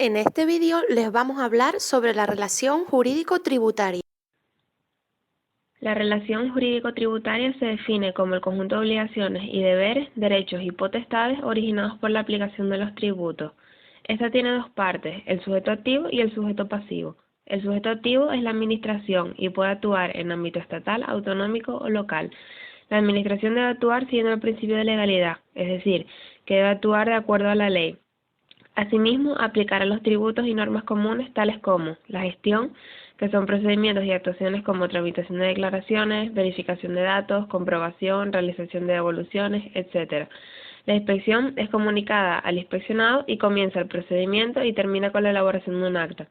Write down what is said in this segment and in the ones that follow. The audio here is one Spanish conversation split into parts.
En este vídeo les vamos a hablar sobre la relación jurídico-tributaria. La relación jurídico-tributaria se define como el conjunto de obligaciones y deberes, derechos y potestades originados por la aplicación de los tributos. Esta tiene dos partes, el sujeto activo y el sujeto pasivo. El sujeto activo es la administración y puede actuar en ámbito estatal, autonómico o local. La administración debe actuar siguiendo el principio de legalidad, es decir, que debe actuar de acuerdo a la ley. Asimismo, aplicará los tributos y normas comunes tales como la gestión, que son procedimientos y actuaciones como tramitación de declaraciones, verificación de datos, comprobación, realización de devoluciones, etc. La inspección es comunicada al inspeccionado y comienza el procedimiento y termina con la elaboración de un acta.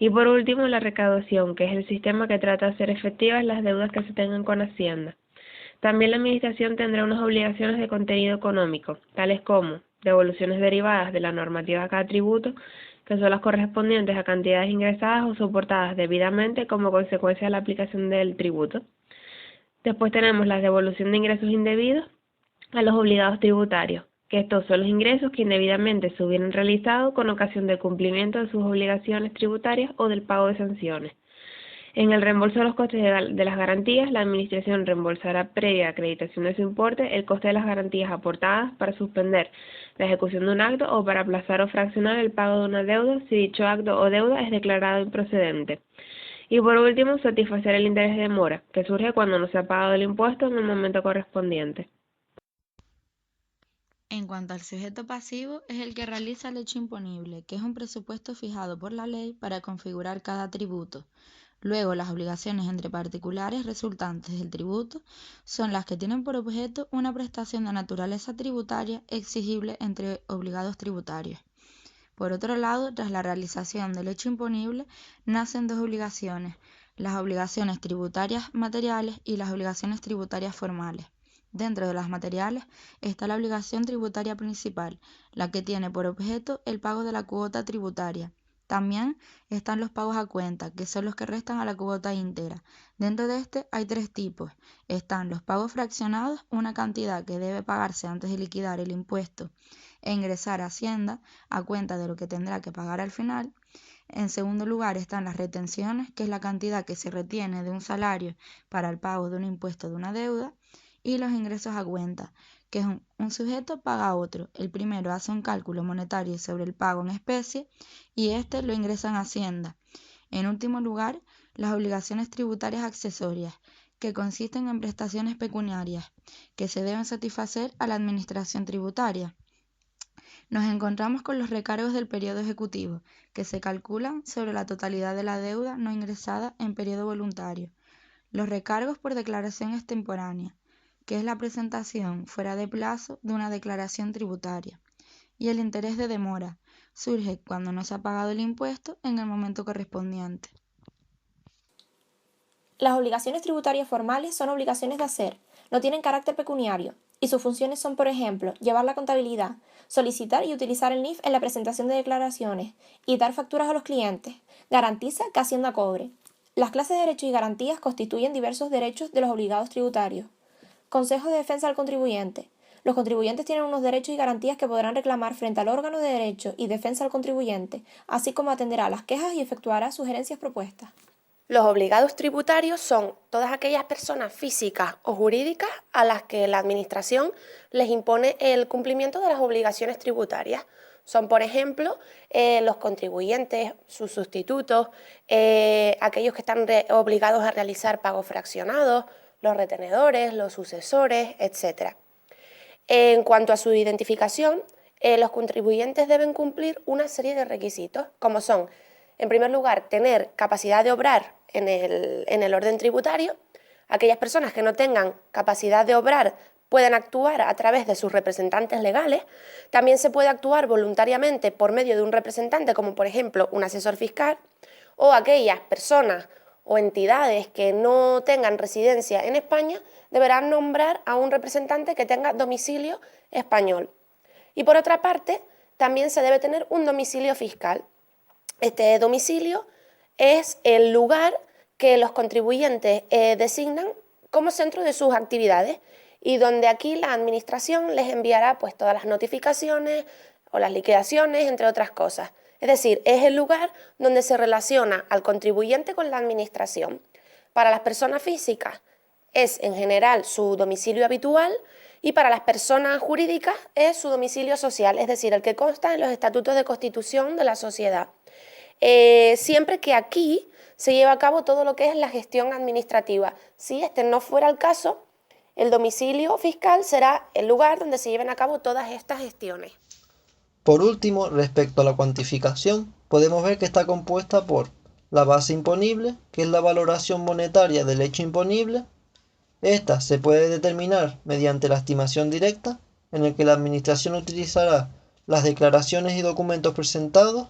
Y por último, la recaudación, que es el sistema que trata de hacer efectivas las deudas que se tengan con Hacienda. También la Administración tendrá unas obligaciones de contenido económico, tales como devoluciones derivadas de la normativa de cada tributo, que son las correspondientes a cantidades ingresadas o soportadas debidamente como consecuencia de la aplicación del tributo. Después tenemos la devolución de ingresos indebidos a los obligados tributarios, que estos son los ingresos que indebidamente se hubieran realizado con ocasión del cumplimiento de sus obligaciones tributarias o del pago de sanciones. En el reembolso de los costes de las garantías, la Administración reembolsará previa acreditación de su importe el coste de las garantías aportadas para suspender la ejecución de un acto o para aplazar o fraccionar el pago de una deuda si dicho acto o deuda es declarado improcedente. Y por último, satisfacer el interés de demora, que surge cuando no se ha pagado el impuesto en el momento correspondiente. En cuanto al sujeto pasivo, es el que realiza el hecho imponible, que es un presupuesto fijado por la ley para configurar cada tributo. Luego, las obligaciones entre particulares resultantes del tributo son las que tienen por objeto una prestación de naturaleza tributaria exigible entre obligados tributarios. Por otro lado, tras la realización del hecho imponible, nacen dos obligaciones, las obligaciones tributarias materiales y las obligaciones tributarias formales. Dentro de las materiales está la obligación tributaria principal, la que tiene por objeto el pago de la cuota tributaria. También están los pagos a cuenta, que son los que restan a la cuota íntegra. Dentro de este hay tres tipos. Están los pagos fraccionados, una cantidad que debe pagarse antes de liquidar el impuesto e ingresar a Hacienda a cuenta de lo que tendrá que pagar al final. En segundo lugar están las retenciones, que es la cantidad que se retiene de un salario para el pago de un impuesto de una deuda. Y los ingresos a cuenta, que es un sujeto paga a otro. El primero hace un cálculo monetario sobre el pago en especie y este lo ingresa en Hacienda. En último lugar, las obligaciones tributarias accesorias, que consisten en prestaciones pecuniarias que se deben satisfacer a la Administración tributaria. Nos encontramos con los recargos del periodo ejecutivo, que se calculan sobre la totalidad de la deuda no ingresada en periodo voluntario. Los recargos por declaración extemporánea, que es la presentación fuera de plazo de una declaración tributaria. Y el interés de demora surge cuando no se ha pagado el impuesto en el momento correspondiente. Las obligaciones tributarias formales son obligaciones de hacer, no tienen carácter pecuniario, y sus funciones son, por ejemplo, llevar la contabilidad, solicitar y utilizar el NIF en la presentación de declaraciones y dar facturas a los clientes. Garantiza que Hacienda cobre. Las clases de derechos y garantías constituyen diversos derechos de los obligados tributarios. Consejo de defensa al contribuyente. Los contribuyentes tienen unos derechos y garantías que podrán reclamar frente al órgano de derecho y defensa al contribuyente, así como atenderá las quejas y efectuará sugerencias propuestas. Los obligados tributarios son todas aquellas personas físicas o jurídicas a las que la Administración les impone el cumplimiento de las obligaciones tributarias. Son, por ejemplo, los contribuyentes, sus sustitutos, aquellos que están obligados a realizar pagos fraccionados, los retenedores, los sucesores, etc. En cuanto a su identificación, los contribuyentes deben cumplir una serie de requisitos, como son, en primer lugar, tener capacidad de obrar en el orden tributario. Aquellas personas que no tengan capacidad de obrar pueden actuar a través de sus representantes legales. También se puede actuar voluntariamente por medio de un representante, como por ejemplo un asesor fiscal, o aquellas personas o entidades que no tengan residencia en España deberán nombrar a un representante que tenga domicilio español. Y por otra parte, también se debe tener un domicilio fiscal. Este domicilio es el lugar que los contribuyentes designan como centro de sus actividades y donde aquí la Administración les enviará pues todas las notificaciones o las liquidaciones, entre otras cosas. Es decir, es el lugar donde se relaciona al contribuyente con la administración. Para las personas físicas es en general su domicilio habitual y para las personas jurídicas es su domicilio social, es decir, el que consta en los estatutos de constitución de la sociedad. Siempre que aquí se lleva a cabo todo lo que es la gestión administrativa. Si este no fuera el caso, el domicilio fiscal será el lugar donde se lleven a cabo todas estas gestiones. Por último, respecto a la cuantificación, podemos ver que está compuesta por la base imponible, que es la valoración monetaria del hecho imponible. Esta se puede determinar mediante la estimación directa, en el que la Administración utilizará las declaraciones y documentos presentados.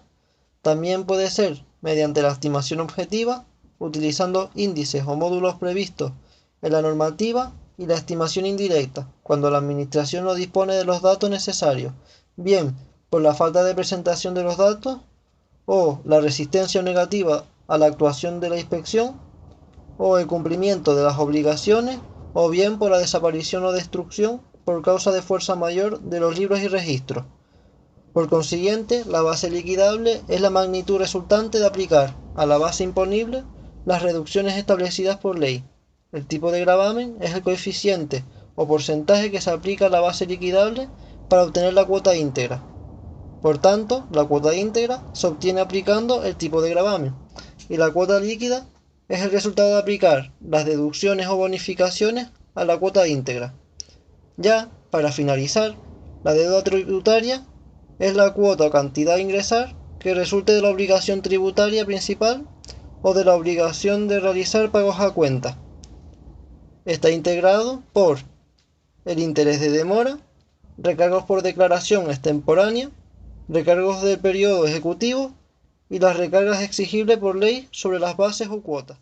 También puede ser mediante la estimación objetiva, utilizando índices o módulos previstos en la normativa, y la estimación indirecta, cuando la Administración no dispone de los datos necesarios, bien por la falta de presentación de los datos, o la resistencia negativa a la actuación de la inspección, o el cumplimiento de las obligaciones, o bien por la desaparición o destrucción por causa de fuerza mayor de los libros y registros. Por consiguiente, la base liquidable es la magnitud resultante de aplicar a la base imponible las reducciones establecidas por ley. El tipo de gravamen es el coeficiente o porcentaje que se aplica a la base liquidable para obtener la cuota íntegra. Por tanto, la cuota íntegra se obtiene aplicando el tipo de gravamen, y la cuota líquida es el resultado de aplicar las deducciones o bonificaciones a la cuota íntegra. Ya, para finalizar, la deuda tributaria es la cuota o cantidad a ingresar que resulte de la obligación tributaria principal o de la obligación de realizar pagos a cuenta. Está integrado por el interés de demora, recargos por declaración extemporánea, recargos del periodo ejecutivo y las recargas exigibles por ley sobre las bases o cuotas.